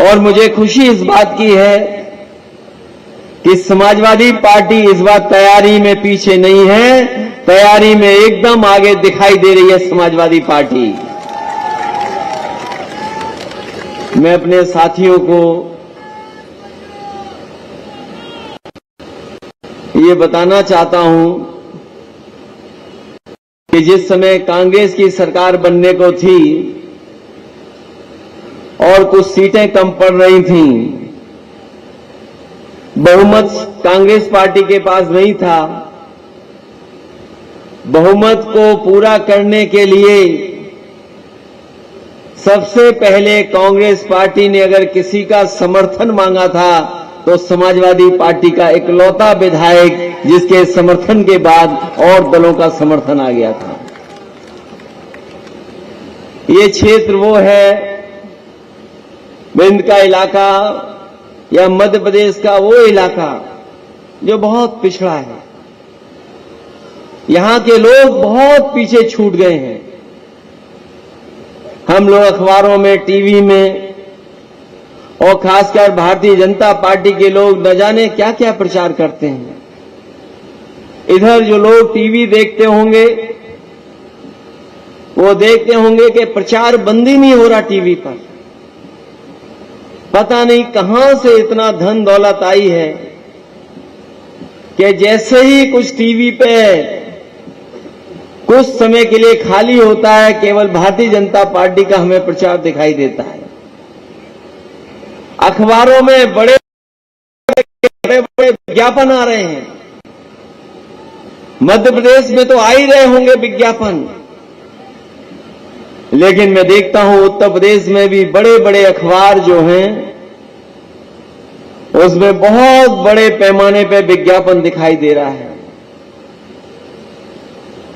और मुझे खुशी इस बात की है कि समाजवादी पार्टी इस बार तैयारी में पीछे नहीं है, तैयारी में एकदम आगे दिखाई दे रही है समाजवादी पार्टी। मैं अपने साथियों को ये बताना चाहता हूं कि जिस समय कांग्रेस की सरकार बनने को थी और कुछ सीटें कम पड़ रही थीं, बहुमत कांग्रेस पार्टी के पास नहीं था। बहुमत को पूरा करने के लिए सबसे पहले कांग्रेस पार्टी ने अगर किसी का समर्थन मांगा था तो समाजवादी पार्टी का इकलौता विधायक, जिसके समर्थन के बाद और दलों का समर्थन आ गया था। ये क्षेत्र वो है, विंध्य का इलाका या मध्य प्रदेश का वो इलाका जो बहुत पिछड़ा है। यहां के लोग बहुत पीछे छूट गए हैं। हम लोग अखबारों में, टीवी में और खासकर भारतीय जनता पार्टी के लोग न जाने क्या क्या प्रचार करते हैं। इधर जो लोग टीवी देखते होंगे वो देखते होंगे कि प्रचार बंद ही नहीं हो रहा टीवी पर। पता नहीं कहां से इतना धन दौलत आई है कि जैसे ही कुछ टीवी पे कुछ समय के लिए खाली होता है, केवल भारतीय जनता पार्टी का हमें प्रचार दिखाई देता है। अखबारों में बड़े बड़े विज्ञापन आ रहे हैं। मध्य प्रदेश में तो आ ही रहे होंगे विज्ञापन, लेकिन मैं देखता हूं उत्तर प्रदेश में भी बड़े बड़े अखबार जो हैं उसमें बहुत बड़े पैमाने पर विज्ञापन दिखाई दे रहा है।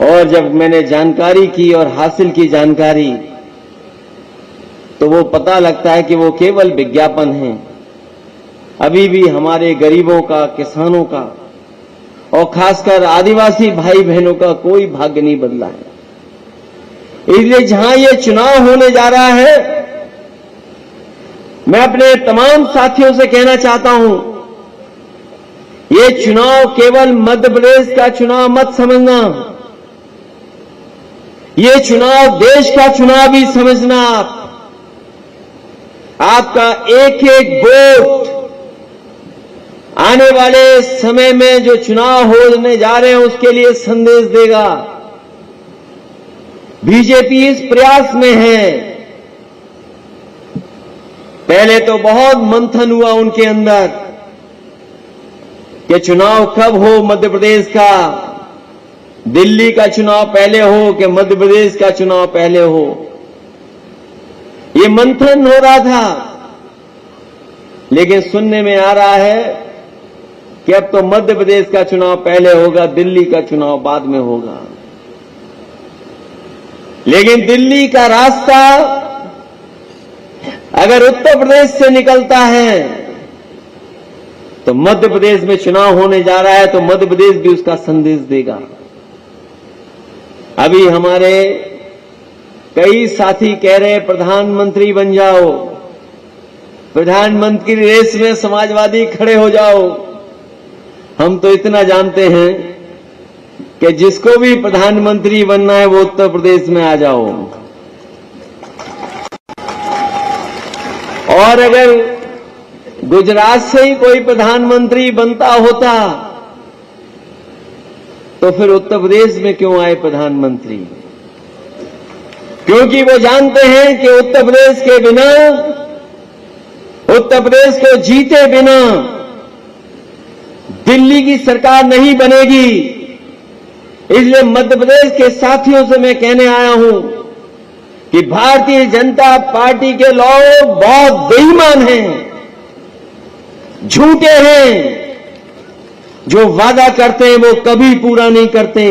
और जब मैंने जानकारी की और हासिल की जानकारी, तो वो पता लगता है कि वो केवल विज्ञापन है। अभी भी हमारे गरीबों का, किसानों का और खासकर आदिवासी भाई बहनों का कोई भाग्य नहीं बदला है। इसलिए जहां ये चुनाव होने जा रहा है, मैं अपने तमाम साथियों से कहना चाहता हूं, ये चुनाव केवल मध्य प्रदेश का चुनाव मत समझना, ये चुनाव देश का चुनाव भी समझना। आपका एक एक वोट आने वाले समय में जो चुनाव होने जा रहे हैं उसके लिए संदेश देगा। बीजेपी इस प्रयास में है। पहले तो बहुत मंथन हुआ उनके अंदर कि चुनाव कब हो मध्य प्रदेश का, दिल्ली का चुनाव पहले हो कि मध्य प्रदेश का चुनाव पहले हो। ये मंथन हो रहा था, लेकिन सुनने में आ रहा है कि अब तो मध्य प्रदेश का चुनाव पहले होगा, दिल्ली का चुनाव बाद में होगा। लेकिन दिल्ली का रास्ता अगर उत्तर प्रदेश से निकलता है तो मध्य प्रदेश में चुनाव होने जा रहा है, तो मध्य प्रदेश भी उसका संदेश देगा। अभी हमारे कई साथी कह रहे हैं प्रधानमंत्री बन जाओ, प्रधानमंत्री रेस में समाजवादी खड़े हो जाओ। हम तो इतना जानते हैं कि जिसको भी प्रधानमंत्री बनना है वो उत्तर प्रदेश में आ जाओ। और अगर गुजरात से ही कोई प्रधानमंत्री बनता होता तो फिर उत्तर प्रदेश में क्यों आए प्रधानमंत्री? क्योंकि वो जानते हैं कि उत्तर प्रदेश के बिना, उत्तर प्रदेश को जीते बिना दिल्ली की सरकार नहीं बनेगी। इसलिए मध्य प्रदेश के साथियों से मैं कहने आया हूं कि भारतीय जनता पार्टी के लोग बहुत बेईमान हैं, झूठे हैं। जो वादा करते हैं वो कभी पूरा नहीं करते।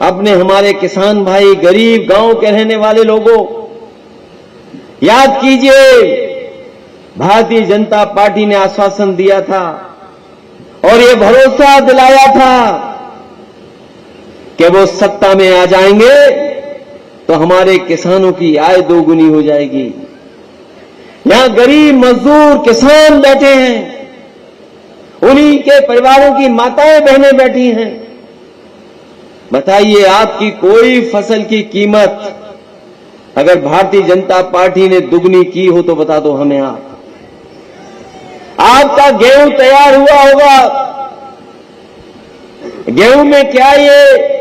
अपने हमारे किसान भाई, गरीब गांव के रहने वाले लोगों, याद कीजिए, भारतीय जनता पार्टी ने आश्वासन दिया था और ये भरोसा दिलाया था कि वो सत्ता में आ जाएंगे तो हमारे किसानों की आय दोगुनी हो जाएगी। यहां गरीब मजदूर किसान बैठे हैं, उन्हीं के परिवारों की माताएं बहनें बैठी हैं। बताइए, आपकी कोई फसल की कीमत अगर भारतीय जनता पार्टी ने दुगनी की हो तो बता दो हमें आप। आपका गेहूं तैयार हुआ होगा, गेहूं में क्या ये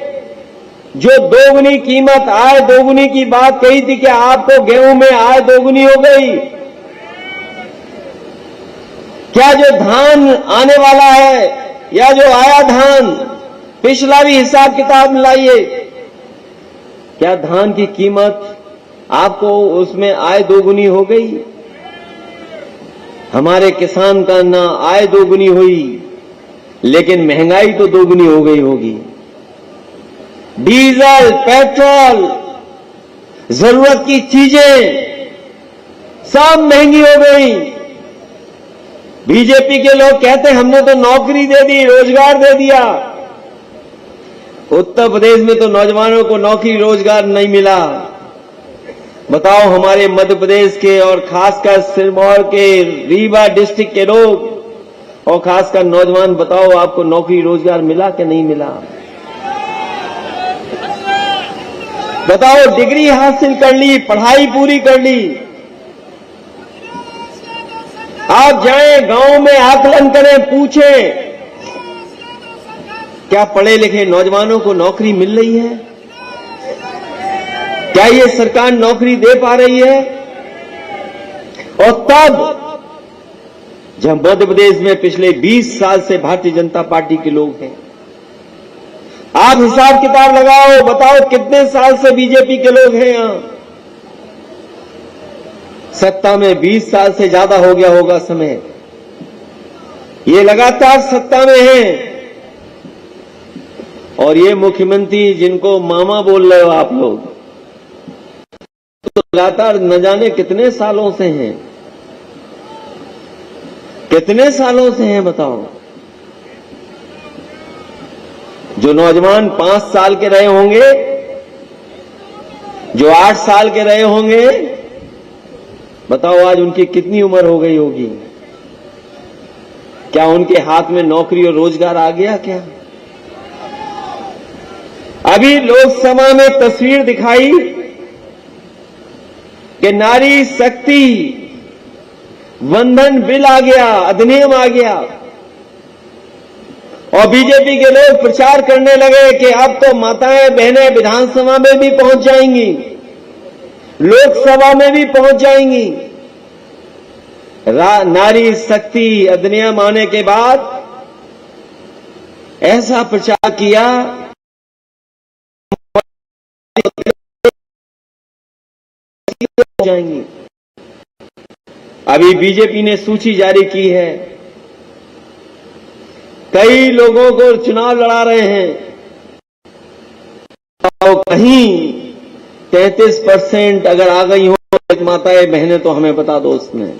जो दोगुनी कीमत, आय दोगुनी की बात कही थी, क्या आपको गेहूं में आय दोगुनी हो गई? क्या जो धान आने वाला है या जो आया धान, पिछला भी हिसाब किताब मिलाइए, क्या धान की कीमत आपको उसमें आय दोगुनी हो गई? हमारे किसान का ना आय दोगुनी हुई, लेकिन महंगाई तो दोगुनी हो गई होगी। डीजल, पेट्रोल, जरूरत की चीजें सब महंगी हो गई। बीजेपी के लोग कहते हैं हमने तो नौकरी दे दी, रोजगार दे दिया। उत्तर प्रदेश में तो नौजवानों को नौकरी रोजगार नहीं मिला। बताओ, हमारे मध्य प्रदेश के और खासकर सिरमौर के रीवा डिस्ट्रिक्ट के लोग और खासकर नौजवान, बताओ आपको नौकरी रोजगार मिला कि नहीं मिला? बताओ, डिग्री हासिल कर ली, पढ़ाई पूरी कर ली, आप जाएं गांव में आकलन करें, पूछें क्या पढ़े लिखे नौजवानों को नौकरी मिल रही है? क्या ये सरकार नौकरी दे पा रही है? और तब जब मध्य प्रदेश में पिछले 20 साल से भारतीय जनता पार्टी के लोग हैं, आप हिसाब किताब लगाओ, बताओ कितने साल से बीजेपी के लोग हैं यहां? सत्ता में 20 साल से ज्यादा हो गया होगा समय। ये लगातार सत्ता में हैं और ये मुख्यमंत्री जिनको मामा बोल रहे हो आप लोग, तो लगातार न जाने कितने सालों से हैं, कितने सालों से हैं बताओ। जो नौजवान 5 साल के रहे होंगे, जो 8 साल के रहे होंगे, बताओ आज उनकी कितनी उम्र हो गई होगी? क्या उनके हाथ में नौकरी और रोजगार आ गया क्या? अभी लोकसभा में तस्वीर दिखाई कि नारी शक्ति वंदन बिल आ गया, अधिनियम आ गया, और बीजेपी के लोग प्रचार करने लगे कि अब तो माताएं बहनें विधानसभा में भी पहुंच जाएंगी, लोकसभा में भी पहुंच जाएंगी। नारी शक्ति अधिनियम आने के बाद ऐसा प्रचार किया, जाएंगी। अभी बीजेपी ने सूची जारी की है, कई लोगों को चुनाव लड़ा रहे हैं, तो कहीं 33% अगर आ गई हो माताएं बहनें तो हमें बता दो उसमें।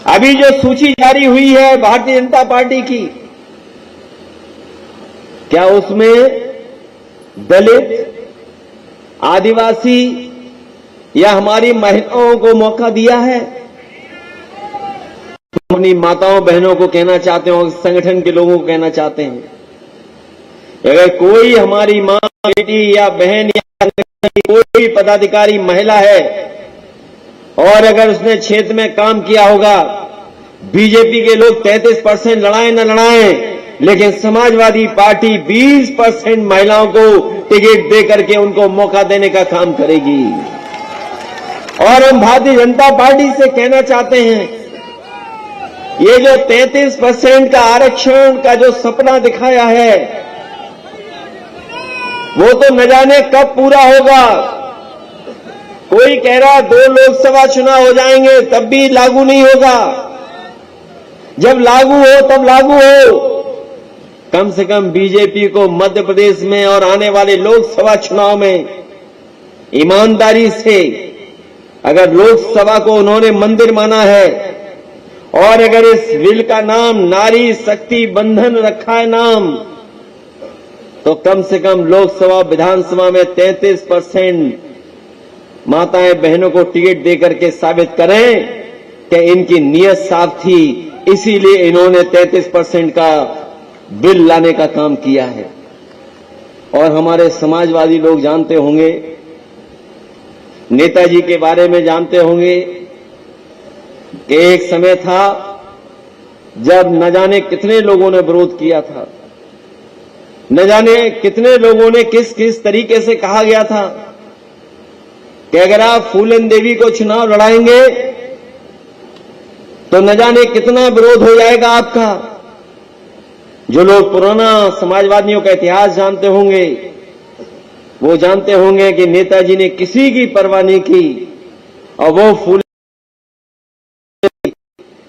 अभी जो सूची जारी हुई है भारतीय जनता पार्टी की, क्या उसमें दलित, आदिवासी या हमारी महिलाओं को मौका दिया है? अपनी माताओं बहनों को कहना चाहते हो, संगठन के लोगों को कहना चाहते हैं, अगर कोई हमारी मां, बेटी या बहन या कोई पदाधिकारी महिला है और अगर उसने क्षेत्र में काम किया होगा, बीजेपी के लोग 33% लड़ाएं न लड़ाएं, लेकिन समाजवादी पार्टी 20% महिलाओं को टिकट दे करके उनको मौका देने का काम करेगी। और हम भारतीय जनता पार्टी से कहना चाहते हैं, ये जो 33% का आरक्षण का जो सपना दिखाया है, वो तो न जाने कब पूरा होगा। कोई कह रहा 2 लोकसभा चुनाव हो जाएंगे तब भी लागू नहीं होगा। जब लागू हो तब लागू हो। कम से कम बीजेपी को मध्य प्रदेश में और आने वाले लोकसभा चुनाव में ईमानदारी से, अगर लोकसभा को उन्होंने मंदिर माना है और अगर इस बिल का नाम नारी शक्ति बंधन रखा है नाम, तो कम से कम लोकसभा विधानसभा में 33% माताएं बहनों को टिकट देकर के साबित करें कि इनकी नीयत साफ थी, इसीलिए इन्होंने 33% का बिल लाने का काम किया है। और हमारे समाजवादी लोग जानते होंगे, नेताजी के बारे में जानते होंगे कि एक समय था जब न जाने कितने लोगों ने विरोध किया था, न जाने कितने लोगों ने किस किस तरीके से कहा गया था कि अगर आप फूलन देवी को चुनाव लड़ाएंगे तो न जाने कितना विरोध हो जाएगा आपका। जो लोग पुराना समाजवादियों का इतिहास जानते होंगे वो जानते होंगे कि नेताजी ने किसी की परवाह नहीं की और वो फूल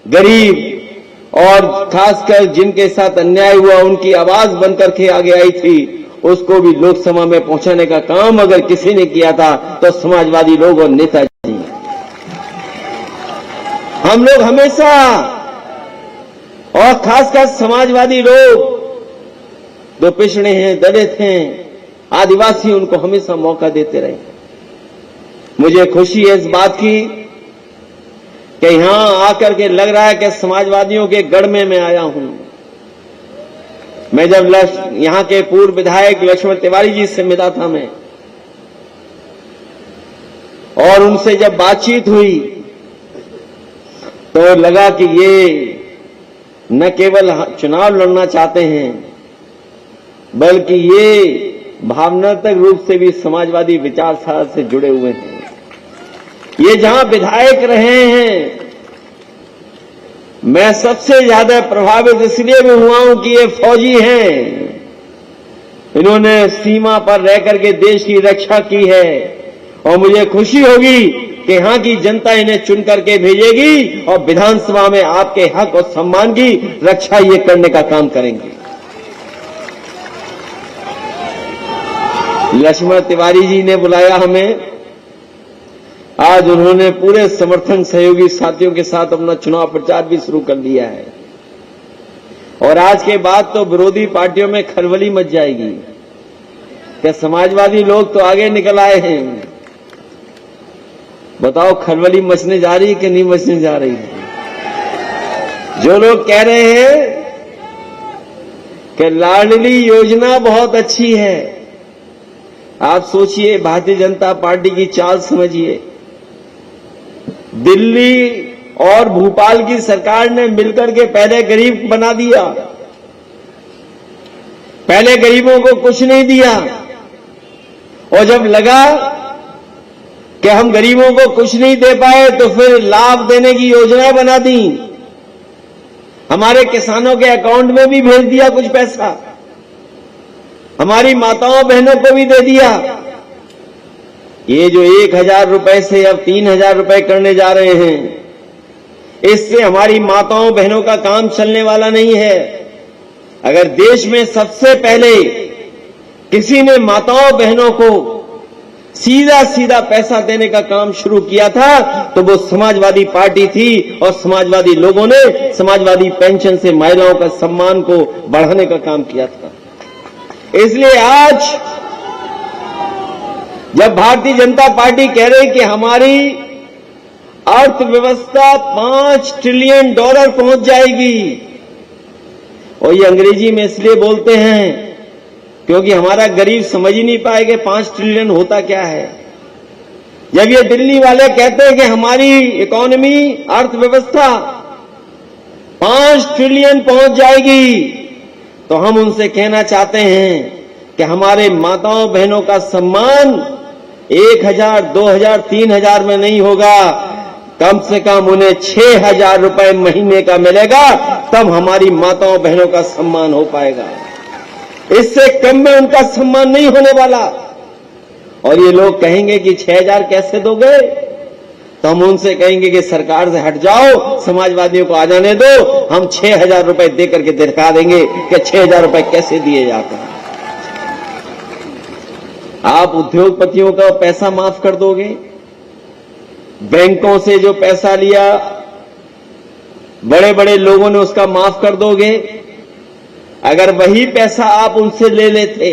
गरीब और खासकर जिनके साथ अन्याय हुआ उनकी आवाज बनकर के आगे आई थी, उसको भी लोकसभा में पहुंचाने का काम अगर किसी ने किया था तो समाजवादी लोग और नेताजी। हम लोग हमेशा और खासकर समाजवादी लोग जो पिछड़े हैं, दलित हैं, आदिवासी, उनको हमेशा मौका देते रहे। मुझे खुशी है इस बात की कि यहां आकर के लग रहा है कि समाजवादियों के गढ़ में मैं आया हूं। मैं जब यहां के पूर्व विधायक लक्ष्मण तिवारी जी से मिला था मैं, और उनसे जब बातचीत हुई तो लगा कि ये न केवल चुनाव लड़ना चाहते हैं बल्कि ये भावनात्मक रूप से भी समाजवादी विचारधारा से जुड़े हुए हैं। ये जहां विधायक रहे हैं, मैं सबसे ज्यादा प्रभावित इसलिए भी हुआ हूं कि ये फौजी हैं। इन्होंने सीमा पर रह करके देश की रक्षा की है और मुझे खुशी होगी कि यहां की जनता इन्हें चुन करके भेजेगी और विधानसभा में आपके हक और सम्मान की रक्षा ये करने का काम करेंगे। लक्ष्मण तिवारी जी ने बुलाया हमें, आज उन्होंने पूरे समर्थन सहयोगी साथियों के साथ अपना चुनाव प्रचार भी शुरू कर दिया है। और आज के बाद तो विरोधी पार्टियों में खलबली मच जाएगी कि समाजवादी लोग तो आगे निकल आए हैं। बताओ खलबली मचने जा रही है कि नहीं मचने जा रही है? जो लोग कह रहे हैं कि लाडली योजना बहुत अच्छी है, आप सोचिए, भारतीय जनता पार्टी की चाल समझिए। दिल्ली और भोपाल की सरकार ने मिलकर के पहले गरीब बना दिया, पहले गरीबों को कुछ नहीं दिया, और जब लगा कि हम गरीबों को कुछ नहीं दे पाए तो फिर लाभ देने की योजना बना दी। हमारे किसानों के अकाउंट में भी भेज दिया कुछ पैसा, हमारी माताओं बहनों को भी दे दिया। ये जो 1000 रुपए से अब 3000 रुपए करने जा रहे हैं, इससे हमारी माताओं बहनों का काम चलने वाला नहीं है। अगर देश में सबसे पहले किसी ने माताओं बहनों को सीधा सीधा पैसा देने का काम शुरू किया था तो वो समाजवादी पार्टी थी, और समाजवादी लोगों ने समाजवादी पेंशन से महिलाओं का सम्मान को बढ़ाने का काम किया था। इसलिए आज जब भारतीय जनता पार्टी कह रही कि हमारी अर्थव्यवस्था $5 ट्रिलियन पहुंच जाएगी, और ये अंग्रेजी में इसलिए बोलते हैं क्योंकि हमारा गरीब समझ ही नहीं पाएगा 5 ट्रिलियन होता क्या है। जब ये दिल्ली वाले कहते हैं कि हमारी इकोनॉमी, अर्थव्यवस्था 5 ट्रिलियन पहुंच जाएगी, तो हम उनसे कहना चाहते हैं कि हमारे माताओं बहनों का सम्मान 1000, 2000, 3000 में नहीं होगा, कम से कम उन्हें 6000 रुपए महीने का मिलेगा, तब हमारी माताओं बहनों का सम्मान हो पाएगा। इससे कम में उनका सम्मान नहीं होने वाला। और ये लोग कहेंगे कि 6000 कैसे दोगे, तो हम उनसे कहेंगे कि सरकार से हट जाओ, समाजवादियों को आ जाने दो, हम 6000 रुपए देकर के दिखा देंगे कि 6000 रुपए कैसे दिए जाते हैं। आप उद्योगपतियों का पैसा माफ कर दोगे, बैंकों से जो पैसा लिया बड़े बड़े लोगों ने उसका माफ कर दोगे। अगर वही पैसा आप उनसे ले लेते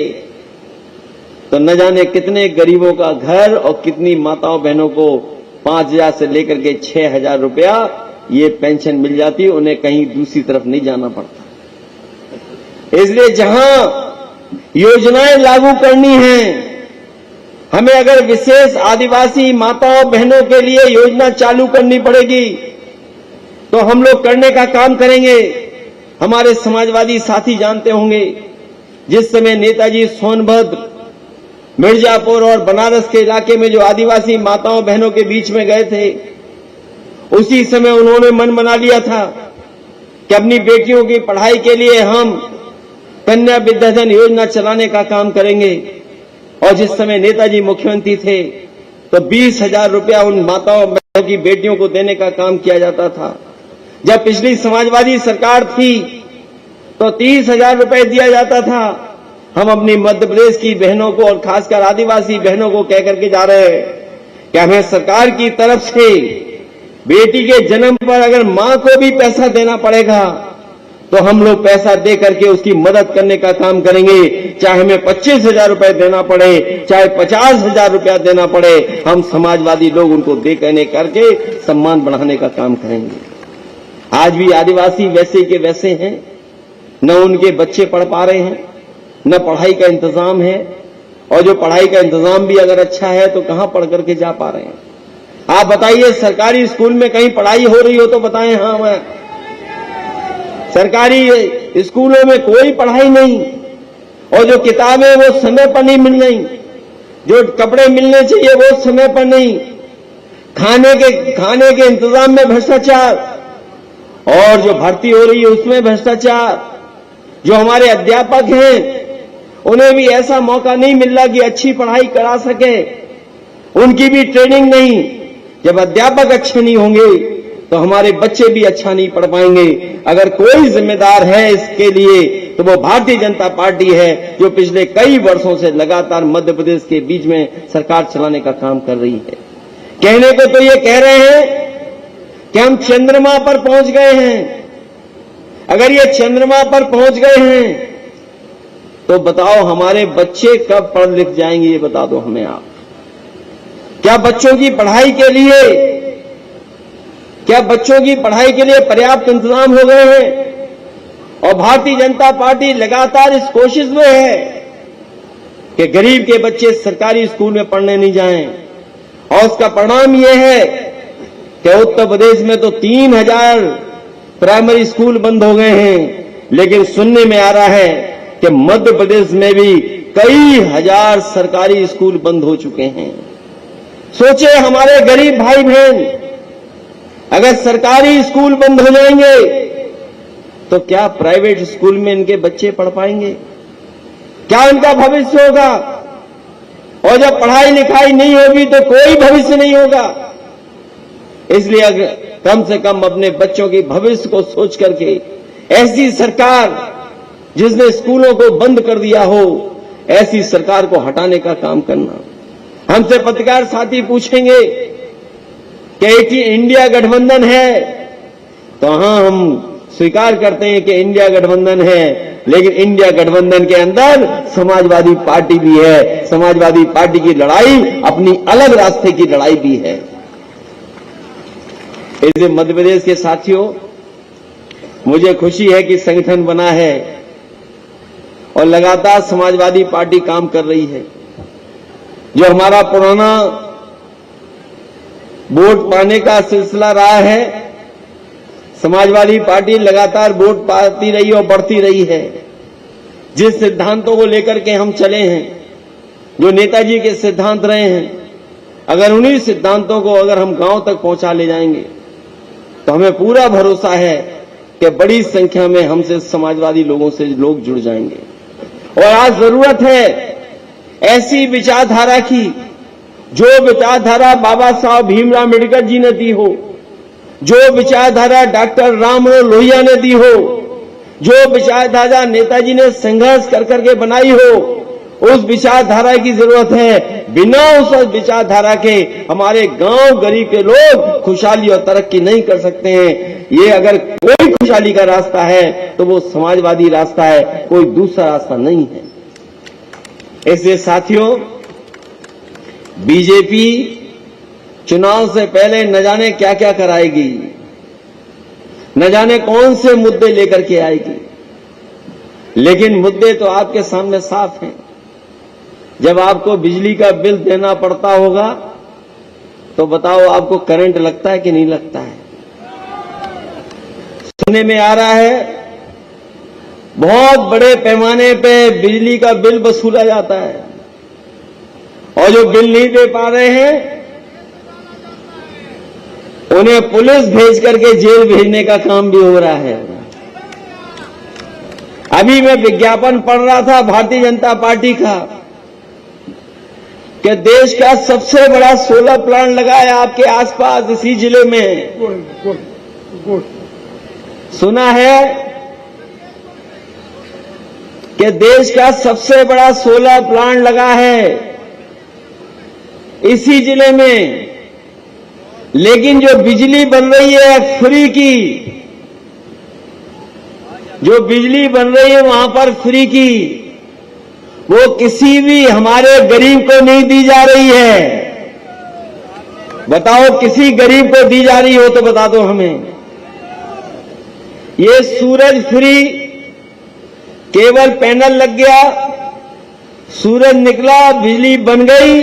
तो न जाने कितने गरीबों का घर और कितनी माताओं बहनों को 5,000 से लेकर के 6,000 रुपया ये पेंशन मिल जाती, उन्हें कहीं दूसरी तरफ नहीं जाना पड़ता। इसलिए जहां योजनाएं लागू करनी है, हमें अगर विशेष आदिवासी माताओं बहनों के लिए योजना चालू करनी पड़ेगी तो हम लोग करने का काम करेंगे। हमारे समाजवादी साथी जानते होंगे, जिस समय नेताजी सोनभद्र, मिर्जापुर और बनारस के इलाके में जो आदिवासी माताओं बहनों के बीच में गए थे, उसी समय उन्होंने मन बना लिया था कि अपनी बेटियों की पढ़ाई के लिए हम कन्या विद्याधन योजना चलाने का काम करेंगे। और जिस समय नेताजी मुख्यमंत्री थे तो 20,000 रुपया उन माताओं बहनों की बेटियों को देने का काम किया जाता था। जब पिछली समाजवादी सरकार थी तो 30,000 रुपए दिया जाता था। हम अपनी मध्य प्रदेश की बहनों को और खासकर आदिवासी बहनों को कह करके जा रहे हैं कि हमें सरकार की तरफ से बेटी के जन्म पर अगर मां को भी पैसा देना पड़ेगा तो हम लोग पैसा दे करके उसकी मदद करने का काम करेंगे। चाहे हमें 25,000 रुपए देना पड़े, चाहे 50,000 रुपया देना पड़े, हम समाजवादी लोग उनको दे कहने करके सम्मान बढ़ाने का काम करेंगे। आज भी आदिवासी वैसे के वैसे हैं, न उनके बच्चे पढ़ पा रहे हैं, न पढ़ाई का इंतजाम है, और जो पढ़ाई का इंतजाम भी अगर अच्छा है तो कहां पढ़ करके जा पा रहे हैं। आप बताइए, सरकारी स्कूल में कहीं पढ़ाई हो रही हो तो बताएं। हाँ, मैं सरकारी स्कूलों में कोई पढ़ाई नहीं, और जो किताबें वो समय पर नहीं मिल रही, जो कपड़े मिलने चाहिए वो समय पर नहीं, खाने के इंतजाम में भ्रष्टाचार, और जो भर्ती हो रही है उसमें भ्रष्टाचार। जो हमारे अध्यापक हैं उन्हें भी ऐसा मौका नहीं मिल रहा कि अच्छी पढ़ाई करा सके, उनकी भी ट्रेनिंग नहीं। जब अध्यापक अच्छे नहीं होंगे तो हमारे बच्चे भी अच्छा नहीं पढ़ पाएंगे। अगर कोई जिम्मेदार है इसके लिए तो वो भारतीय जनता पार्टी है, जो पिछले कई वर्षों से लगातार मध्य प्रदेश के बीच में सरकार चलाने का काम कर रही है। कहने को तो ये कह रहे हैं कि हम चंद्रमा पर पहुंच गए हैं। अगर ये चंद्रमा पर पहुंच गए हैं तो बताओ हमारे बच्चे कब पढ़ लिख जाएंगे, ये बता दो हमें आप। क्या बच्चों की पढ़ाई के लिए पर्याप्त इंतजाम हो गए हैं? और भारतीय जनता पार्टी लगातार इस कोशिश में है कि गरीब के बच्चे सरकारी स्कूल में पढ़ने नहीं जाएं, और उसका परिणाम यह है कि उत्तर प्रदेश में तो 3,000 प्राइमरी स्कूल बंद हो गए हैं, लेकिन सुनने में आ रहा है कि मध्य प्रदेश में भी कई हजार सरकारी स्कूल बंद हो चुके हैं। सोचे हमारे गरीब भाई बहन, अगर सरकारी स्कूल बंद हो जाएंगे तो क्या प्राइवेट स्कूल में इनके बच्चे पढ़ पाएंगे? क्या इनका भविष्य होगा? और जब पढ़ाई लिखाई नहीं होगी तो कोई भविष्य नहीं होगा। इसलिए अगर कम से कम अपने बच्चों के भविष्य को सोच करके, ऐसी सरकार जिसने स्कूलों को बंद कर दिया हो, ऐसी सरकार को हटाने का काम करना। हमसे पत्रकार साथी पूछेंगे कि इंडिया गठबंधन है, तो हां, हम स्वीकार करते हैं कि इंडिया गठबंधन है, लेकिन इंडिया गठबंधन के अंदर समाजवादी पार्टी भी है। समाजवादी पार्टी की लड़ाई अपनी अलग रास्ते की लड़ाई भी है। इसलिए मध्य प्रदेश के साथियों, मुझे खुशी है कि संगठन बना है और लगातार समाजवादी पार्टी काम कर रही है। जो हमारा पुराना वोट पाने का सिलसिला रहा है, समाजवादी पार्टी लगातार वोट पाती रही और बढ़ती रही है। जिस सिद्धांतों को लेकर के हम चले हैं, जो नेताजी के सिद्धांत रहे हैं, अगर उन्हीं सिद्धांतों को अगर हम गांव तक पहुंचा ले जाएंगे तो हमें पूरा भरोसा है कि बड़ी संख्या में हमसे समाजवादी लोगों से लोग जुड़ जाएंगे। और आज जरूरत है ऐसी विचारधारा की, जो विचारधारा बाबा साहब भीमराव अम्बेडकर जी ने दी हो, जो विचारधारा डॉक्टर राममनोहर लोहिया ने दी हो, जो विचारधारा नेताजी ने संघर्ष कर करके बनाई हो, उस विचारधारा की जरूरत है। बिना उस विचारधारा के हमारे गांव गरीब के लोग खुशहाली और तरक्की नहीं कर सकते हैं। ये अगर कोई खुशहाली का रास्ता है तो वो समाजवादी रास्ता है, कोई दूसरा रास्ता नहीं है। इसलिए साथियों, बीजेपी चुनाव से पहले न जाने क्या क्या कराएगी, न जाने कौन से मुद्दे लेकर के आएगी, लेकिन मुद्दे तो आपके सामने साफ हैं। जब आपको बिजली का बिल देना पड़ता होगा तो बताओ, आपको करंट लगता है कि नहीं लगता है? सुनने में आ रहा है बहुत बड़े पैमाने पे बिजली का बिल वसूला जाता है, और जो बिल नहीं दे पा रहे हैं उन्हें पुलिस भेज करके जेल भेजने का काम भी हो रहा है। अभी मैं विज्ञापन पढ़ रहा था भारतीय जनता पार्टी का कि देश का सबसे बड़ा सोलर प्लांट लगा है आपके आसपास इसी जिले में। सुना है कि देश का सबसे बड़ा सोलर प्लांट लगा है इसी जिले में, लेकिन जो बिजली बन रही है फ्री की, जो बिजली बन रही है वहां पर फ्री की, वो किसी भी हमारे गरीब को नहीं दी जा रही है। बताओ, किसी गरीब को दी जा रही हो तो बता दो हमें। ये सूरज फ्री, केवल पैनल लग गया, सूरज निकला, बिजली बन गई,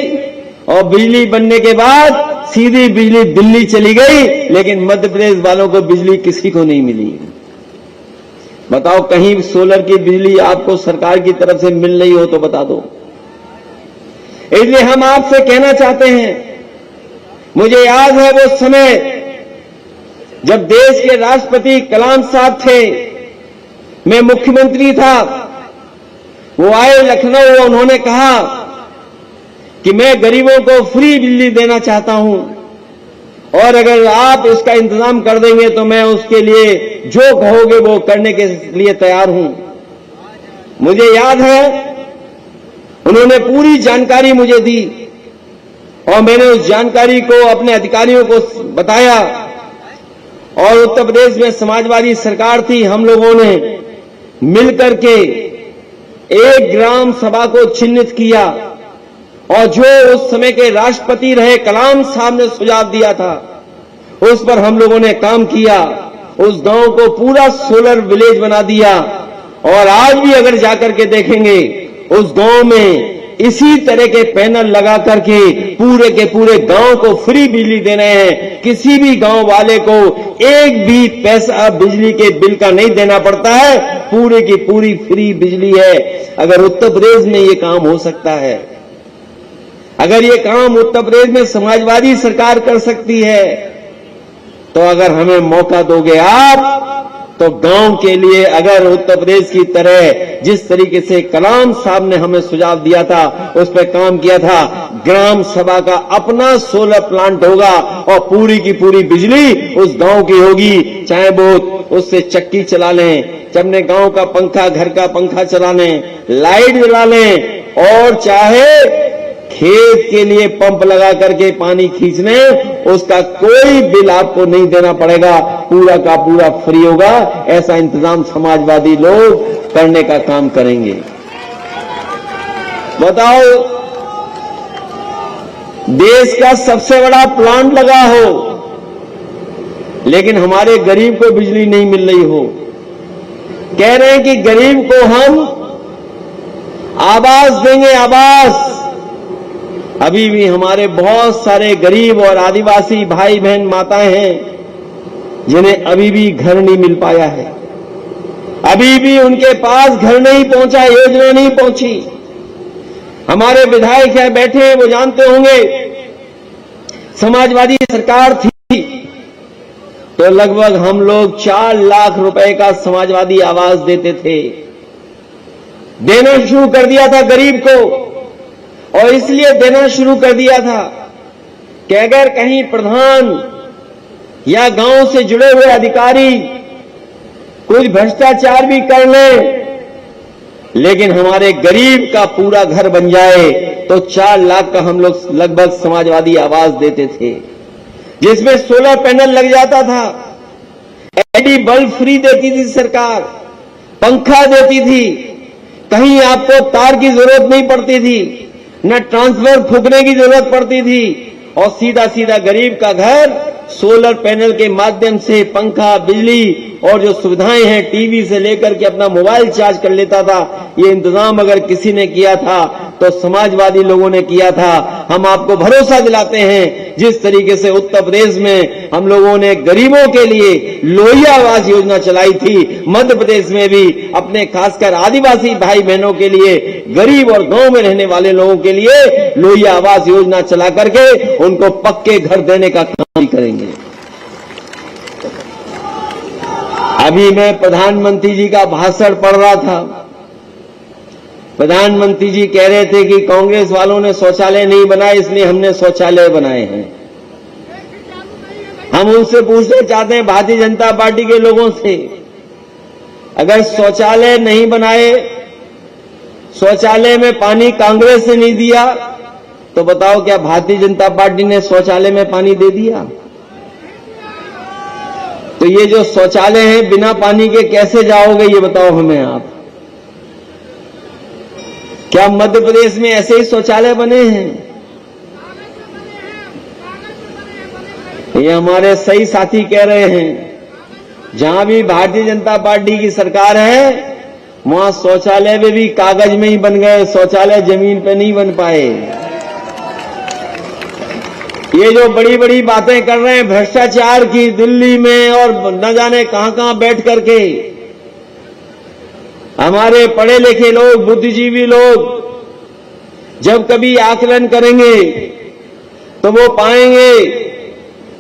और बिजली बनने के बाद सीधी बिजली दिल्ली चली गई, लेकिन मध्य प्रदेश वालों को बिजली किसी को नहीं मिली। बताओ, कहीं सोलर की बिजली आपको सरकार की तरफ से मिल रही हो तो बता दो। इसलिए हम आपसे कहना चाहते हैं, मुझे याद है वो समय जब देश के राष्ट्रपति कलाम साहब थे, मैं मुख्यमंत्री था, वो आए लखनऊ, उन्होंने कहा कि मैं गरीबों को फ्री बिजली देना चाहता हूं, और अगर आप इसका इंतजाम कर देंगे तो मैं उसके लिए जो कहोगे वो करने के लिए तैयार हूं। मुझे याद है उन्होंने पूरी जानकारी मुझे दी, और मैंने उस जानकारी को अपने अधिकारियों को बताया, और उत्तर प्रदेश में समाजवादी सरकार थी, हम लोगों ने मिलकर के एक ग्राम सभा को चिन्हित किया, और जो उस समय के राष्ट्रपति रहे कलाम साहब ने सुझाव दिया था, उस पर हम लोगों ने काम किया। उस गांव को पूरा सोलर विलेज बना दिया, और आज भी अगर जाकर के देखेंगे उस गांव में इसी तरह के पैनल लगा करके पूरे के पूरे गांव को फ्री बिजली दे रहे हैं। किसी भी गांव वाले को एक भी पैसा बिजली के बिल का नहीं देना पड़ता है, पूरे की पूरी फ्री बिजली है। अगर उत्तर प्रदेश में ये काम हो सकता है, अगर ये काम उत्तर प्रदेश में समाजवादी सरकार कर सकती है, तो अगर हमें मौका दोगे आप, तो गांव के लिए अगर उत्तर प्रदेश की तरह जिस तरीके से कलाम साहब ने हमें सुझाव दिया था, उस पर काम किया था, ग्राम सभा का अपना सोलर प्लांट होगा, और पूरी की पूरी बिजली उस गांव की होगी। चाहे वो उससे चक्की चला लें, अपने गांव का पंखा, घर का पंखा चला लें, लाइट जला लें, और चाहे खेत के लिए पंप लगा करके पानी खींच लें, उसका कोई बिल आपको नहीं देना पड़ेगा, पूरा का पूरा फ्री होगा। ऐसा इंतजाम समाजवादी लोग करने का काम करेंगे। बताओ, देश का सबसे बड़ा प्लांट लगा हो, लेकिन हमारे गरीब को बिजली नहीं मिल रही हो। कह रहे हैं कि गरीब को हम आवास देंगे, आवास। अभी भी हमारे बहुत सारे गरीब और आदिवासी भाई बहन माताएं हैं जिन्हें अभी भी घर नहीं मिल पाया है, अभी भी उनके पास घर नहीं पहुंचा, योजना नहीं पहुंची। हमारे विधायक यहां बैठे हैं, वो जानते होंगे, समाजवादी सरकार थी तो लगभग हम लोग 4 लाख रुपए का समाजवादी आवास देते थे, देना शुरू कर दिया था गरीब को। और इसलिए देना शुरू कर दिया था कि अगर कहीं प्रधान या गांव से जुड़े हुए अधिकारी कुछ भ्रष्टाचार भी कर ले, लेकिन हमारे गरीब का पूरा घर बन जाए, तो 4 लाख का हम लोग लगभग समाजवादी आवास देते थे, जिसमें सोलर पैनल लग जाता था, एलईडी बल्ब फ्री देती थी सरकार, पंखा देती थी, कहीं आपको तार की जरूरत नहीं पड़ती थी, न ट्रांसफर फूकने की जरूरत पड़ती थी, और सीधा सीधा गरीब का घर सोलर पैनल के माध्यम से पंखा, बिजली और जो सुविधाएं हैं, टीवी से लेकर के अपना मोबाइल चार्ज कर लेता था। ये इंतजाम अगर किसी ने किया था तो समाजवादी लोगों ने किया था। हम आपको भरोसा दिलाते हैं, जिस तरीके से उत्तर प्रदेश में हम लोगों ने गरीबों के लिए लोहिया आवास योजना चलाई थी, मध्य प्रदेश में भी अपने खासकर आदिवासी भाई बहनों के लिए, गरीब और गांव में रहने वाले लोगों के लिए लोहिया आवास योजना चला करके उनको पक्के घर देने का काम करेंगे। अभी मैं प्रधानमंत्री जी का भाषण पढ़ रहा था। प्रधानमंत्री जी कह रहे थे कि कांग्रेस वालों ने शौचालय नहीं बनाए, इसलिए हमने शौचालय बनाए हैं। हम उनसे पूछना चाहते हैं, भारतीय जनता पार्टी के लोगों से, अगर शौचालय नहीं बनाए, शौचालय में पानी कांग्रेस ने नहीं दिया, तो बताओ क्या भारतीय जनता पार्टी ने शौचालय में पानी दे दिया? तो ये जो शौचालय है, बिना पानी के कैसे जाओगे, ये बताओ हमें आप। क्या मध्य प्रदेश में ऐसे ही शौचालय बने हैं? ये हमारे सही साथी कह रहे हैं, जहां भी भारतीय जनता पार्टी की सरकार है, वहां शौचालय में भी कागज में ही बन गए, शौचालय जमीन पे नहीं बन पाए। ये जो बड़ी बड़ी बातें कर रहे हैं भ्रष्टाचार की, दिल्ली में और न जाने कहां कहां बैठ करके, हमारे पढ़े लिखे लोग, बुद्धिजीवी लोग जब कभी आकलन करेंगे तो वो पाएंगे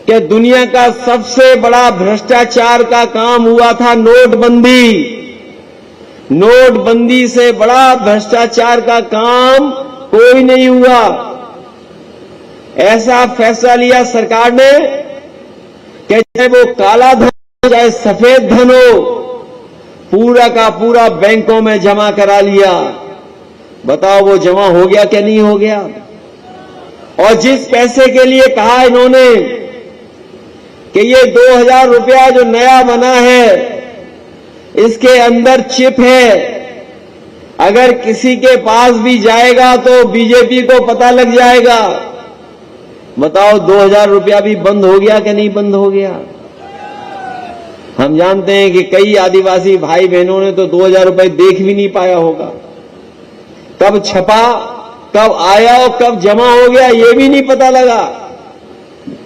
कि दुनिया का सबसे बड़ा भ्रष्टाचार का काम हुआ था नोटबंदी। नोटबंदी से बड़ा भ्रष्टाचार का काम कोई नहीं हुआ। ऐसा फैसला लिया सरकार ने कि चाहे वो काला धन हो चाहे सफेद धन हो, पूरा का पूरा बैंकों में जमा करा लिया। बताओ वो जमा हो गया क्या नहीं हो गया? और जिस पैसे के लिए कहा इन्होंने कि ये 2000 रुपया जो नया बना है, इसके अंदर चिप है, अगर किसी के पास भी जाएगा तो बीजेपी को पता लग जाएगा। बताओ 2000 रुपया भी बंद हो गया कि नहीं बंद हो गया? हम जानते हैं कि कई आदिवासी भाई बहनों ने तो 2000 रुपये देख भी नहीं पाया होगा। कब छपा, कब आया और कब जमा हो गया, ये भी नहीं पता लगा।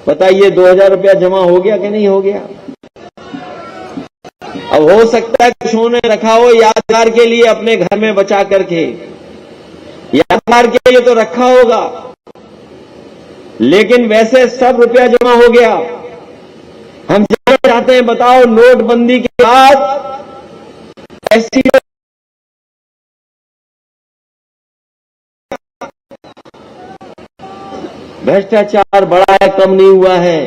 बताइए 2000 रुपया जमा हो गया कि नहीं हो गया? अब हो सकता है कुछ ने रखा हो यादगार के लिए अपने घर में बचा करके, यादगार के लिए तो रखा होगा, लेकिन वैसे सब रुपया जमा हो गया। हम जानना चाहते हैं, बताओ नोटबंदी के बाद ऐसी भ्रष्टाचार बढ़ा है, कम नहीं हुआ है।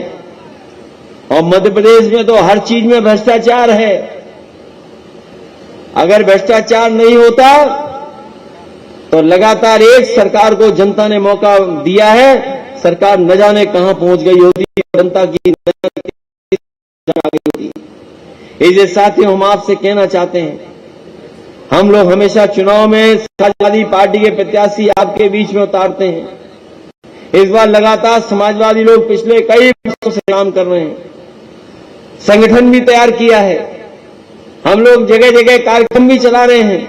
और मध्य प्रदेश में तो हर चीज में भ्रष्टाचार है। अगर भ्रष्टाचार नहीं होता तो लगातार एक सरकार को जनता ने मौका दिया है, सरकार न जाने कहां पहुंच गई होती, जनता की न जाने आ गई होती। इसलिए साथियों, हम आपसे कहना चाहते हैं, हम लोग हमेशा चुनाव में समाजवादी पार्टी के प्रत्याशी आपके बीच में उतारते हैं। इस बार लगातार समाजवादी लोग पिछले कई वर्षों से काम कर रहे हैं, संगठन भी तैयार किया है, हम लोग जगह जगह कार्यक्रम भी चला रहे हैं,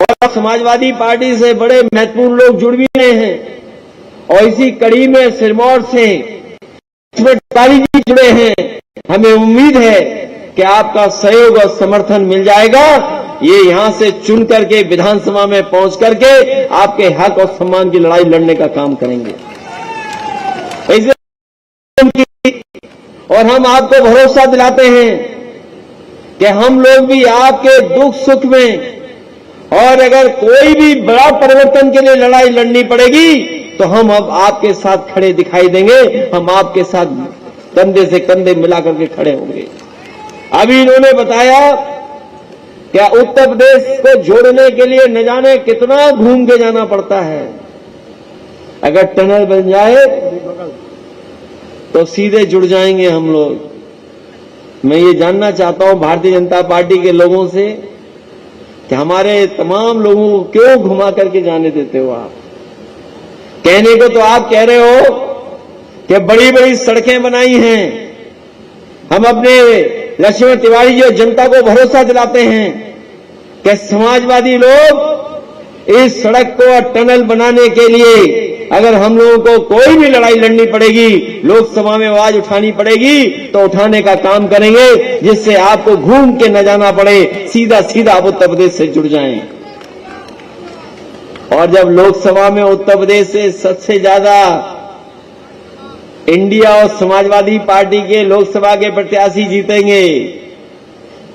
और समाजवादी पार्टी से बड़े महत्वपूर्ण लोग जुड़ भी रहे हैं। और इसी कड़ी में सिरमौर से तिवारी जी जुड़े हैं। हमें उम्मीद है कि आपका सहयोग और समर्थन मिल जाएगा। ये यहां से चुन करके विधानसभा में पहुंच करके आपके हक और सम्मान की लड़ाई लड़ने का काम करेंगे। और हम आपको भरोसा दिलाते हैं कि हम लोग भी आपके दुख सुख में, और अगर कोई भी बड़ा परिवर्तन के लिए लड़ाई लड़नी पड़ेगी तो हम अब आपके साथ खड़े दिखाई देंगे। हम आपके साथ कंधे से कंधे मिला करके खड़े होंगे। अभी इन्होंने बताया कि उत्तर प्रदेश को जोड़ने के लिए न जाने कितना घूम के जाना पड़ता है। अगर टनल बन जाए तो सीधे जुड़ जाएंगे हम लोग। मैं ये जानना चाहता हूं भारतीय जनता पार्टी के लोगों से, कि हमारे तमाम लोगों को क्यों घुमा करके जाने देते हो आप? कहने को तो आप कह रहे हो कि बड़ी बड़ी सड़कें बनाई हैं, हम अपने लक्ष्मण तिवारी जी और जनता को भरोसा दिलाते हैं कि समाजवादी लोग इस सड़क को और टनल बनाने के लिए अगर हम लोगों को कोई भी लड़ाई लड़नी पड़ेगी, लोकसभा में आवाज उठानी पड़ेगी, तो उठाने का काम करेंगे, जिससे आपको घूम के न जाना पड़े, सीधा सीधा आप उत्तर प्रदेश से जुड़ जाएं। और जब लोकसभा में उत्तर प्रदेश से सबसे ज्यादा इंडिया और समाजवादी पार्टी के लोकसभा के प्रत्याशी जीतेंगे,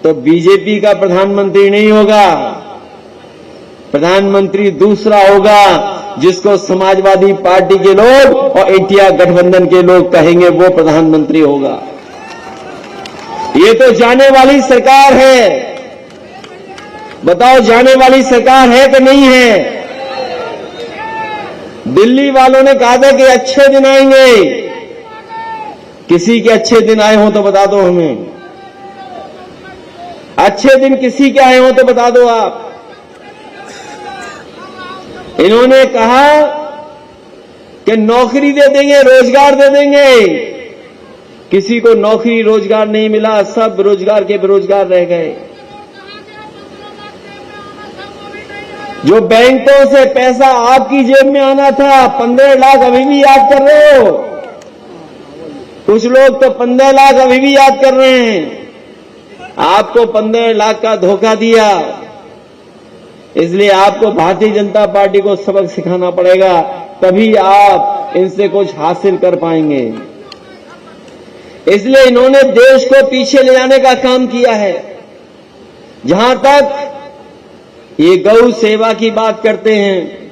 तो बीजेपी का प्रधानमंत्री नहीं होगा, प्रधानमंत्री दूसरा होगा, जिसको समाजवादी पार्टी के लोग और इंडिया गठबंधन के लोग कहेंगे वो प्रधानमंत्री होगा। ये तो जाने वाली सरकार है। बताओ, जाने वाली सरकार है कि नहीं है? दिल्ली वालों ने कहा था कि अच्छे दिन आएंगे। किसी के अच्छे दिन आए हो तो बता दो हमें। अच्छे दिन किसी के आए हो तो बता दो आप। इन्होंने कहा कि नौकरी दे देंगे, रोजगार दे देंगे। किसी को नौकरी रोजगार नहीं मिला, सब रोजगार के बेरोजगार रह गए। जो बैंकों से पैसा आपकी जेब में आना था, 15 लाख अभी भी याद कर रहे हो? कुछ लोग तो 15 लाख अभी भी याद कर रहे हैं। आपको 15 लाख का धोखा दिया, इसलिए आपको भारतीय जनता पार्टी को सबक सिखाना पड़ेगा, तभी आप इनसे कुछ हासिल कर पाएंगे। इसलिए इन्होंने देश को पीछे ले जाने का काम किया है। जहां तक ये गौ सेवा की बात करते हैं,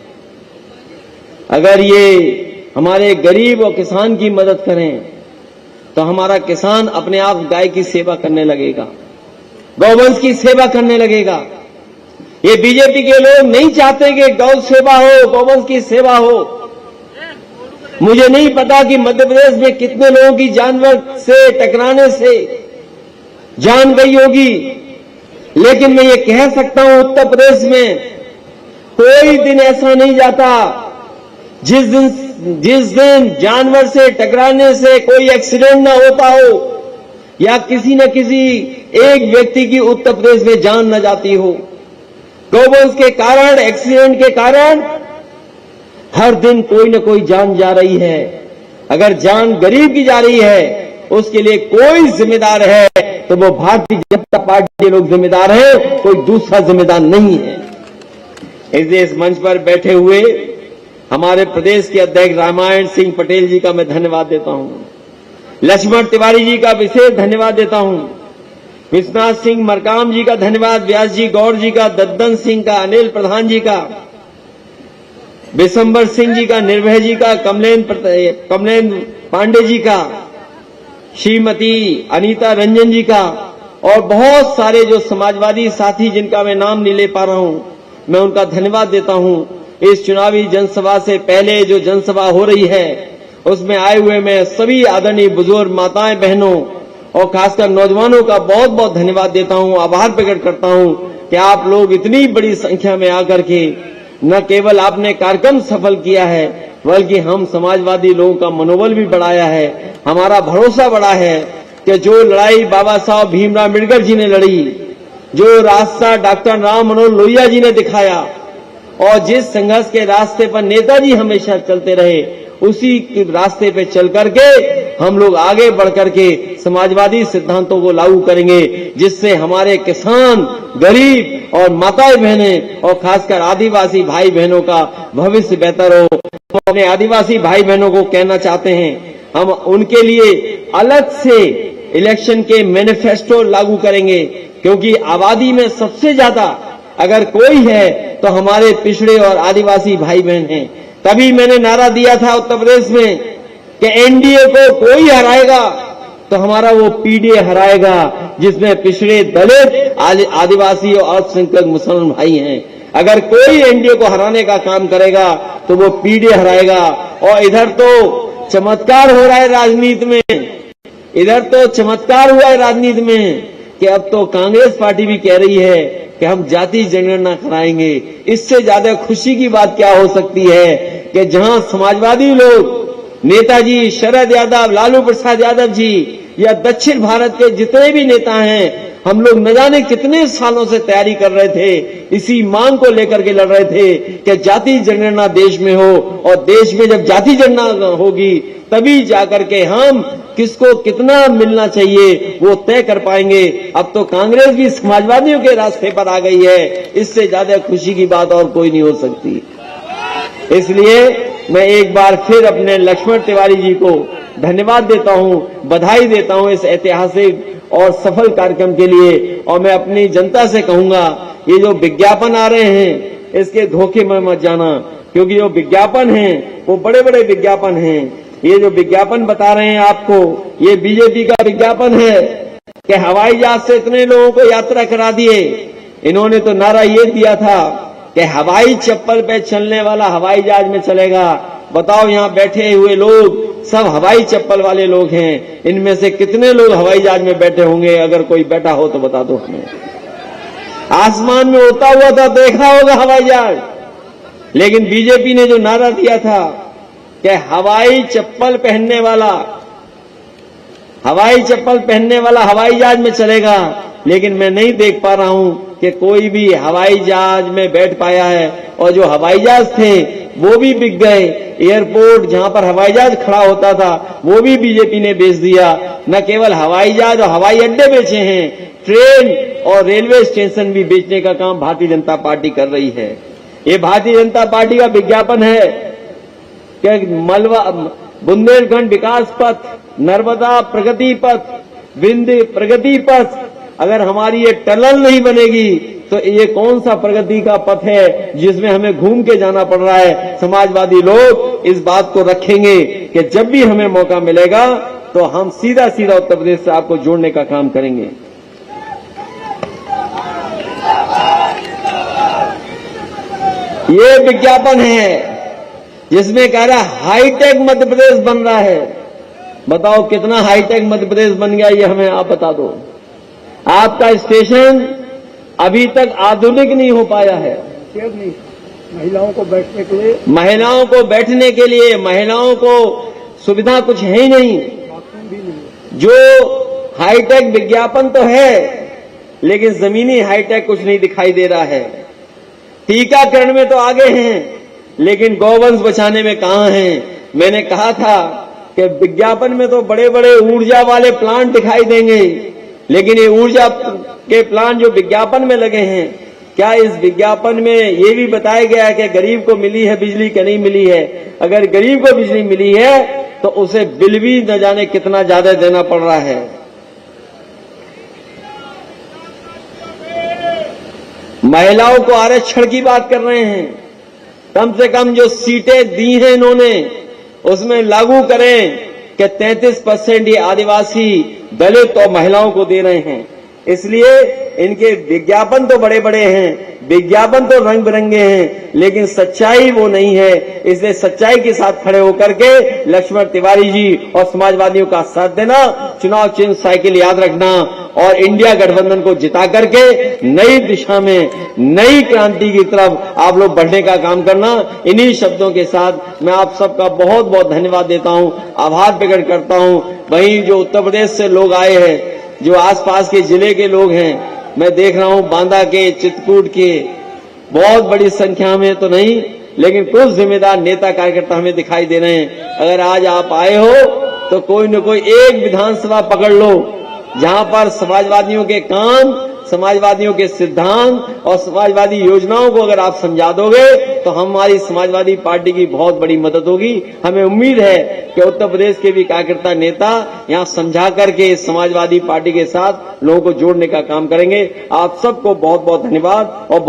अगर ये हमारे गरीब और किसान की मदद करें तो हमारा किसान अपने आप गाय की सेवा करने लगेगा, गौवंश की सेवा करने लगेगा। ये बीजेपी के लोग नहीं चाहते कि गौ सेवा हो, गौवंश की सेवा हो। मुझे नहीं पता कि मध्य प्रदेश में कितने लोगों की जानवर से टकराने से जान गई होगी, लेकिन मैं ये कह सकता हूं उत्तर प्रदेश में कोई दिन ऐसा नहीं जाता जिस दिन जानवर से टकराने से कोई एक्सीडेंट ना होता हो या किसी न किसी एक व्यक्ति की उत्तर प्रदेश में जान न जाती हो। गौवंश के कारण, एक्सीडेंट के कारण हर दिन कोई न कोई जान जा रही है। अगर जान गरीब की जा रही है, उसके लिए कोई जिम्मेदार है तो वो भारतीय जनता पार्टी के लोग जिम्मेदार हैं, कोई दूसरा जिम्मेदार नहीं है। इसलिए इस मंच पर बैठे हुए हमारे प्रदेश के अध्यक्ष रामायण सिंह पटेल जी का मैं धन्यवाद देता हूं, लक्ष्मण तिवारी जी का विशेष धन्यवाद देता हूं, विश्वनाथ सिंह मरकाम जी का धन्यवाद, व्यास जी गौर जी का, दद्दन सिंह का, अनिल प्रधान जी का, बिशंबर सिंह जी का, निर्भय जी का, कमलेन पांडे जी का, श्रीमती अनीता रंजन जी का, और बहुत सारे जो समाजवादी साथी जिनका मैं नाम नहीं ले पा रहा हूं, मैं उनका धन्यवाद देता हूं। इस चुनावी जनसभा से पहले जो जनसभा हो रही है उसमें आए हुए मैं सभी आदरणीय बुजुर्ग माताएं, बहनों और खासकर नौजवानों का बहुत बहुत धन्यवाद देता हूं, आभार प्रकट करता हूं कि आप लोग इतनी बड़ी संख्या में आकर के न केवल आपने कार्यक्रम सफल किया है, बल्कि हम समाजवादी लोगों का मनोबल भी बढ़ाया है। हमारा भरोसा बढ़ा है कि जो लड़ाई बाबा साहब भीमराव अम्बेडकर जी ने लड़ी, जो रास्ता डॉक्टर राम मनोहर लोहिया जी ने दिखाया और जिस संघर्ष के रास्ते पर नेताजी हमेशा चलते रहे, उसी के रास्ते पे चल करके हम लोग आगे बढ़ करके समाजवादी सिद्धांतों को लागू करेंगे, जिससे हमारे किसान, गरीब और माताएं बहनें और खासकर आदिवासी भाई बहनों का भविष्य बेहतर हो। तो अपने आदिवासी भाई बहनों को कहना चाहते हैं, हम उनके लिए अलग से इलेक्शन के मैनिफेस्टो लागू करेंगे, क्योंकि आबादी में सबसे ज्यादा अगर कोई है तो हमारे पिछड़े और आदिवासी भाई बहन हैं। तभी मैंने नारा दिया था उत्तर प्रदेश में कि एनडीए को कोई हराएगा तो हमारा वो पीडीए हराएगा, जिसमें पिछड़े, दलित, आदिवासी और अल्पसंख्यक मुसलमान भाई हैं। अगर कोई एनडीए को हराने का काम करेगा तो वो पीडीए हराएगा। और इधर तो चमत्कार हो रहा है राजनीति में, इधर तो चमत्कार हुआ है राजनीति में कि अब तो कांग्रेस पार्टी भी कह रही है कि हम जाति जनगणना कराएंगे। इससे ज्यादा खुशी की बात क्या हो सकती है कि जहां समाजवादी लोग, नेताजी शरद यादव, लालू प्रसाद यादव जी या दक्षिण भारत के जितने भी नेता हैं, हम लोग न जाने कितने सालों से तैयारी कर रहे थे, इसी मांग को लेकर के लड़ रहे थे कि जाति जनगणना देश में हो, और देश में जब जाति जनगणना होगी तभी जाकर के हम किसको कितना मिलना चाहिए वो तय कर पाएंगे। अब तो कांग्रेस भी समाजवादियों के रास्ते पर आ गई है, इससे ज्यादा खुशी की बात और कोई नहीं हो सकती। इसलिए मैं एक बार फिर अपने लक्ष्मण तिवारी जी को धन्यवाद देता हूं, बधाई देता हूं इस ऐतिहासिक और सफल कार्यक्रम के लिए। और मैं अपनी जनता से कहूंगा, ये जो विज्ञापन आ रहे हैं इसके धोखे में मत जाना, क्योंकि जो विज्ञापन हैं वो बड़े बड़े विज्ञापन हैं। ये जो विज्ञापन बता रहे हैं आपको, ये बीजेपी का विज्ञापन है कि हवाई जहाज से इतने लोगों को यात्रा करा दिए। इन्होंने तो नारा ये दिया था कि हवाई चप्पल पे चलने वाला हवाई जहाज में चलेगा। बताओ, यहां बैठे हुए लोग सब हवाई चप्पल वाले लोग हैं, इनमें से कितने लोग हवाई जहाज में बैठे होंगे? अगर कोई बैठा हो तो बता दो हमें। आसमान में उड़ता हुआ था, देखा होगा हवाई जहाज, लेकिन बीजेपी ने जो नारा दिया था कि हवाई चप्पल पहनने वाला हवाई जहाज में चलेगा, लेकिन मैं नहीं देख पा रहा हूं कि कोई भी हवाई जहाज में बैठ पाया है। और जो हवाई जहाज थे वो भी बिक गए। एयरपोर्ट जहां पर हवाई जहाज खड़ा होता था वो भी बीजेपी ने बेच दिया। न केवल हवाई जहाज और हवाई अड्डे बेचे हैं, ट्रेन और रेलवे स्टेशन भी बेचने का काम भारतीय जनता पार्टी कर रही है। ये भारतीय जनता पार्टी का विज्ञापन है कि मलबा, बुंदेलखंड विकास पथ, नर्मदा प्रगति पथ, विंध्य प्रगति पथ, अगर हमारी ये टनल नहीं बनेगी तो ये कौन सा प्रगति का पथ है जिसमें हमें घूम के जाना पड़ रहा है। समाजवादी लोग इस बात को रखेंगे कि जब भी हमें मौका मिलेगा तो हम सीधा सीधा उत्तर प्रदेश से आपको जोड़ने का काम करेंगे। ये विज्ञापन है जिसमें कह रहा है हाईटेक मध्य प्रदेश बन रहा है। बताओ कितना हाईटेक मध्य प्रदेश बन गया, ये हमें आप बता दो। आपका स्टेशन अभी तक आधुनिक नहीं हो पाया है। महिलाओं को बैठने के लिए, महिलाओं को सुविधा कुछ है ही नहीं। जो हाईटेक विज्ञापन तो है, लेकिन जमीनी हाईटेक कुछ नहीं दिखाई दे रहा है। टीकाकरण में तो आगे हैं, लेकिन गौवंश बचाने में कहां हैं? मैंने कहा था कि विज्ञापन में तो बड़े बड़े ऊर्जा वाले प्लांट दिखाई देंगे, लेकिन ये ऊर्जा के प्लांट जो विज्ञापन में लगे हैं, क्या इस विज्ञापन में ये भी बताया गया है कि गरीब को मिली है बिजली कि नहीं मिली है? अगर गरीब को बिजली मिली है तो उसे बिल भी न जाने कितना ज्यादा देना पड़ रहा है। महिलाओं को आरक्षण की बात कर रहे हैं, कम से कम जो सीटें दी हैं इन्होंने उसमें लागू करें कि 33% ये आदिवासी, दलित और महिलाओं को दे रहे हैं। इसलिए इनके विज्ञापन तो बड़े बड़े हैं, विज्ञापन तो रंग बिरंगे हैं, लेकिन सच्चाई वो नहीं है। इसलिए सच्चाई के साथ खड़े होकर के लक्ष्मण तिवारी जी और समाजवादियों का साथ देना, चुनाव चिन्ह साइकिल याद रखना और इंडिया गठबंधन को जिता करके नई दिशा में, नई क्रांति की तरफ आप लोग बढ़ने का काम करना। इन्हीं शब्दों के साथ मैं आप सबका बहुत बहुत धन्यवाद देता हूं, आभार प्रकट करता हूं। वहीं जो उत्तर प्रदेश से लोग आए हैं, जो आसपास के जिले के लोग हैं, मैं देख रहा हूं बांदा के, चित्रकूट के, बहुत बड़ी संख्या में तो नहीं, लेकिन कुछ जिम्मेदार नेता कार्यकर्ता हमें दिखाई दे रहे हैं। अगर आज आप आए हो तो कोई न कोई एक विधानसभा पकड़ लो जहां पर समाजवादियों के काम, समाजवादियों के सिद्धांत और समाजवादी योजनाओं को अगर आप समझा दोगे तो हमारी समाजवादी पार्टी की बहुत बड़ी मदद होगी। हमें उम्मीद है कि उत्तर प्रदेश के भी कार्यकर्ता नेता यहां समझा करके समाजवादी पार्टी के साथ लोगों को जोड़ने का काम करेंगे। आप सबको बहुत बहुत धन्यवाद और